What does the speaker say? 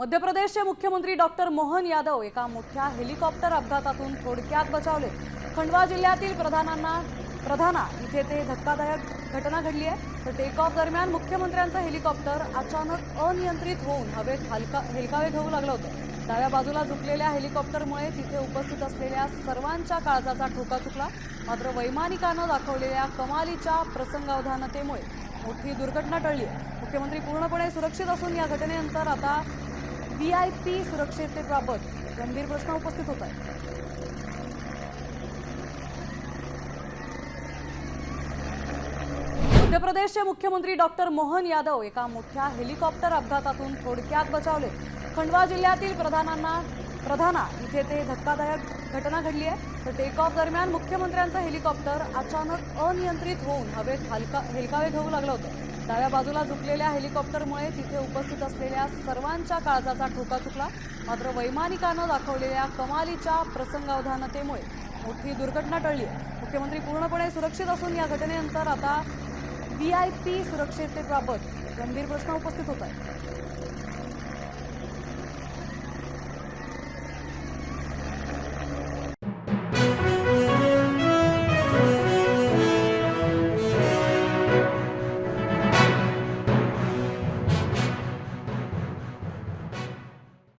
मध्य प्रदेशचे मुख्यमंत्री डॉक्टर मोहन यादव एका मोठ्या हेलिकॉप्टर अपघातातून थोडक्यात बचावले। खंडवा जिल्ह्यातील प्रधाना इथे ते धक्कादायक घटना घडली आहे। तर टेक ऑफ दरम्यान मुख्यमंत्र्यांचं हेलिकॉप्टर अचानक अनियंत्रित होऊन हवेत हेलकावे घेऊ लागलं होतं। डाव्या बाजूला झुकलेल्या हेलिकॉप्टरमुळे तिथे उपस्थित असलेल्या सर्वांच्या काळजाचा ठोका चुकला। मात्र वैमानिकानं दाखवलेल्या कमालीच्या प्रसंगावधानतेमुळे मोठी दुर्घटना टळली आहे। मुख्यमंत्री पूर्णपणे सुरक्षित असून या घटनेनंतर आता VIP सुरक्षिततेबाबत गंभीर प्रश्न उपस्थित होत आहेत। मध्य प्रदेशचे मुख्यमंत्री डॉक्टर मोहन यादव एका मोठ्या हेलिकॉप्टर अपघातातून थोडक्यात बचावले। खंडवा जिल्ह्यातील प्रधाना इथे ते धक्कादायक घटना घडली आहे। तर टेक ऑफ दरम्यान मुख्यमंत्र्यांचं हेलिकॉप्टर अचानक अनियंत्रित होऊन हवेत हेलकावे घेऊ लागलं होतं। डाव्या बाजूला झुकलेल्या हेलिकॉप्टरमुळे तिथे उपस्थित असलेल्या सर्वांच्या काळजाचा ठोका चुकला। मात्र वैमानिकानं दाखवलेल्या कमालीच्या प्रसंगावधानतेमुळे मोठी दुर्घटना टळली आहे। मुख्यमंत्री पूर्णपणे सुरक्षित असून या घटनेनंतर आता VIP सुरक्षिततेबाबत गंभीर प्रश्न उपस्थित होत आहेत।